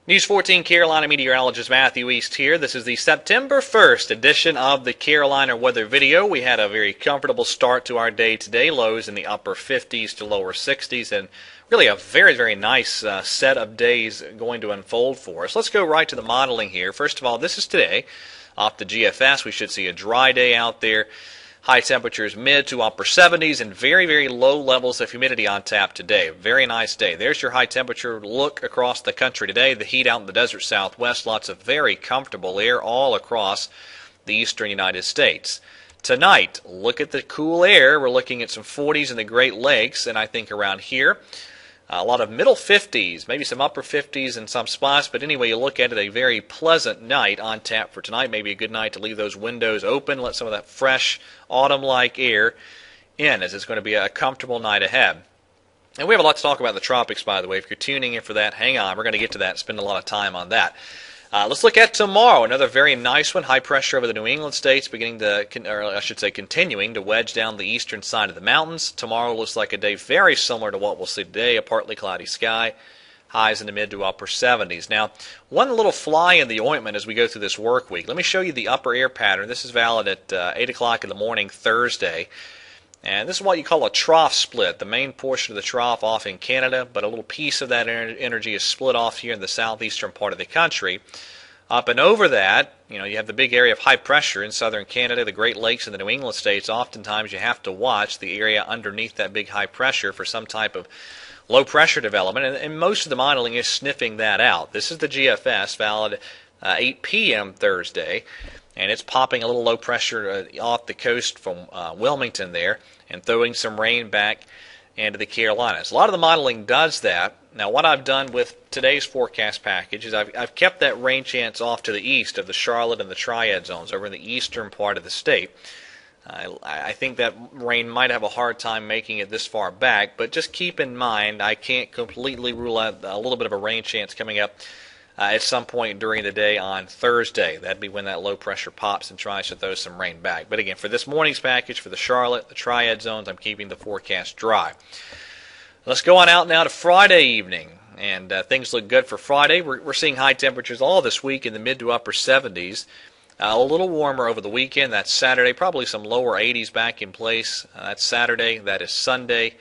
News 14 Carolina Meteorologist Matthew East here. This is the September 1st edition of the Carolina weather video. We had a very comfortable start to our day today. Lows in the upper 50s to lower 60s, and really a very nice set of days going to unfold for us. Let's go right to the modeling here. First of all, this is today. Off the GFS, we should see a dry day out there. High temperatures mid to upper 70s and very low levels of humidity on tap today. Very nice day. There's your high temperature look across the country today. The heat out in the desert southwest. Lots of very comfortable air all across the eastern United States. Tonight, look at the cool air. We're looking at some 40s in the Great Lakes, and I think around here a lot of middle 50s, maybe some upper 50s in some spots, but anyway, you look at it, a very pleasant night on tap for tonight. Maybe a good night to leave those windows open, let some of that fresh autumn-like air in, as it's going to be a comfortable night ahead. And we have a lot to talk about in the tropics, by the way. If you're tuning in for that, hang on. We're going to get to that and spend a lot of time on that. Let's look at tomorrow. Another very nice one. High pressure over the New England states, beginning to, or I should say continuing to wedge down the eastern side of the mountains. Tomorrow looks like a day very similar to what we'll see today, a partly cloudy sky. Highs in the mid to upper 70s. Now, one little fly in the ointment as we go through this work week. Let me show you the upper air pattern. This is valid at 8 o'clock in the morning Thursday. And this is what you call a trough split. The main portion of the trough off in Canada, but a little piece of that energy is split off here in the southeastern part of the country. Up and over that, you have the big area of high pressure in southern Canada, the Great Lakes, and the New England states. Oftentimes you have to watch the area underneath that big high pressure for some type of low pressure development, and most of the modeling is sniffing that out. This is the GFS, valid 8 p.m. Thursday. And it's popping a little low pressure off the coast from Wilmington there and throwing some rain back into the Carolinas. A lot of the modeling does that. Now, what I've done with today's forecast package is I've kept that rain chance off to the east of the Charlotte and the Triad zones over in the eastern part of the state. I think that rain might have a hard time making it this far back, but just keep in mind I can't completely rule out a little bit of a rain chance coming up at some point during the day on Thursday. That'd be when that low pressure pops and tries to throw some rain back. But again, for this morning's package, for the Charlotte, the Triad zones, I'm keeping the forecast dry. Let's go on out now to Friday evening. And things look good for Friday. We're seeing high temperatures all this week in the mid to upper 70s. A little warmer over the weekend. That's Saturday. Probably some lower 80s back in place. That's Saturday. That is Sunday.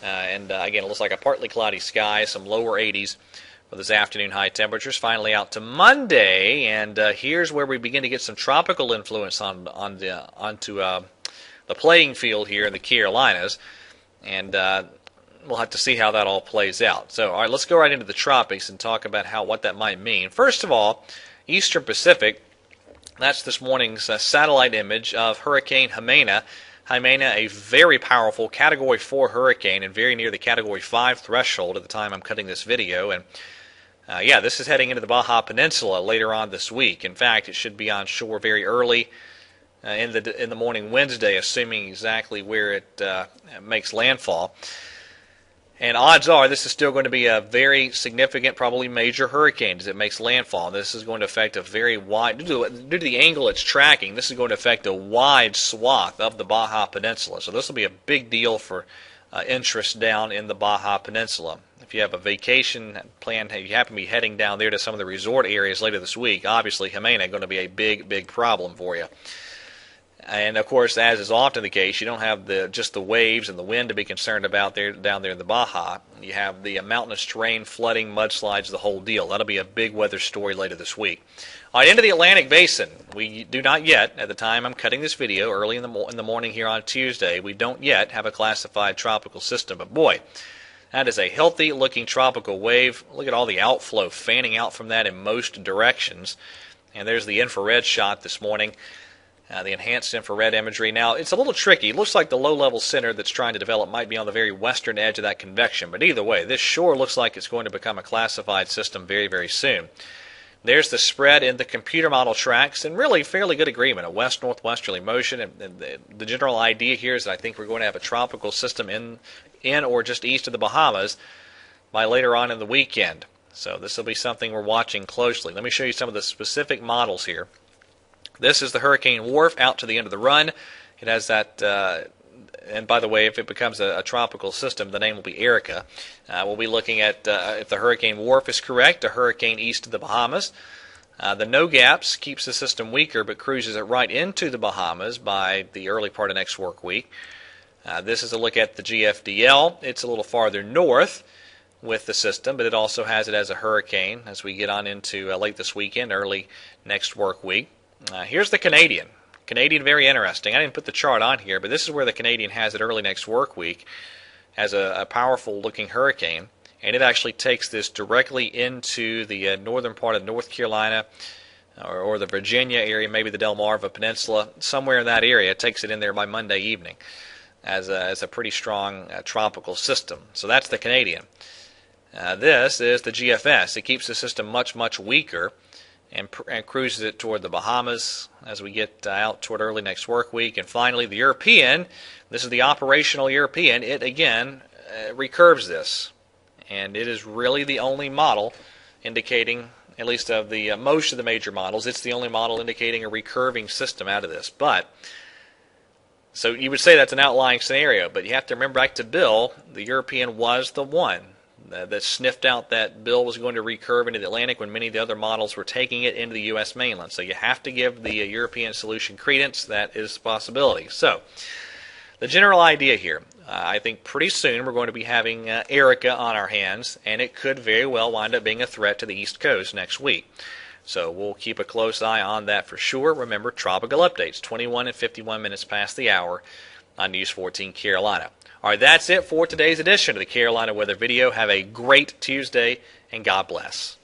And again, it looks like a partly cloudy sky, some lower 80s. For this afternoon high temperatures. Finally out to Monday, and here's where we begin to get some tropical influence onto the playing field here in the Carolinas, and we'll have to see how that all plays out. So, all right, let's go right into the tropics and talk about what that might mean. First of all, Eastern Pacific. That's this morning's satellite image of Hurricane Jimena. Jimena, a very powerful Category 4 hurricane and very near the Category 5 threshold at the time I'm cutting this video. And this is heading into the Baja Peninsula later on this week. In fact, it should be on shore very early in the morning Wednesday, assuming exactly where it makes landfall. And odds are this is still going to be a very significant, probably major hurricane as it makes landfall. This is going to affect a very wide, due to the angle it's tracking, this is going to affect a wide swath of the Baja Peninsula. So this will be a big deal for interest down in the Baja Peninsula. If you have a vacation planned, you happen to be heading down there to some of the resort areas later this week, obviously Jimena is going to be a big problem for you. And of course, as is often the case, you don't have just the waves and the wind to be concerned about down there in the Baja. You have the mountainous terrain, flooding, mudslides, the whole deal. That'll be a big weather story later this week. All right, into the Atlantic Basin. We do not yet, at the time I'm cutting this video, early in the morning here on Tuesday, we don't yet have a classified tropical system. But boy, that is a healthy-looking tropical wave. Look at all the outflow fanning out from that in most directions. And there's the infrared shot this morning. The enhanced infrared imagery. Now, it's a little tricky. It looks like the low-level center that's trying to develop might be on the very western edge of that convection. But either way, this sure looks like it's going to become a classified system very soon. There's the spread in the computer model tracks, and really fairly good agreement. A west-northwesterly motion. And the general idea here is that I think we're going to have a tropical system in or just east of the Bahamas by later on in the weekend. So this will be something we're watching closely. Let me show you some of the specific models here. This is the Hurricane Wharf out to the end of the run. It has that and by the way, if it becomes a tropical system, the name will be Erica. We'll be looking at, if the hurricane warp is correct, a hurricane east of the Bahamas. The no gaps keeps the system weaker but cruises it right into the Bahamas by the early part of next work week. This is a look at the GFDL. It's a little farther north with the system, but it also has it as a hurricane as we get on into late this weekend, early next work week. Here's the Canadian. Canadian, very interesting. I didn't put the chart on here, but this is where the Canadian has it early next work week as a powerful looking hurricane. And it actually takes this directly into the northern part of North Carolina or the Virginia area, maybe the Delmarva Peninsula, somewhere in that area. It takes it in there by Monday evening as a pretty strong tropical system. So that's the Canadian. This is the GFS. It keeps the system much, much weaker and cruises it toward the Bahamas as we get out toward early next work week. And finally, the European. This is the operational European. It, again, recurves this. And it is really the only model indicating, at least of the most of the major models, it's the only model indicating a recurving system out of this. But, so you would say that's an outlying scenario, but you have to remember back to Bill, the European was the one that sniffed out that Bill was going to recurve into the Atlantic when many of the other models were taking it into the U.S. mainland. So you have to give the European solution credence. That is a possibility. So, the general idea here, I think pretty soon we're going to be having Erica on our hands, and it could very well wind up being a threat to the East Coast next week. So we'll keep a close eye on that for sure. Remember, tropical updates, 21 and 51 minutes past the hour on News 14 Carolina. All right, that's it for today's edition of the Carolina Weather Video. Have a great Tuesday, and God bless.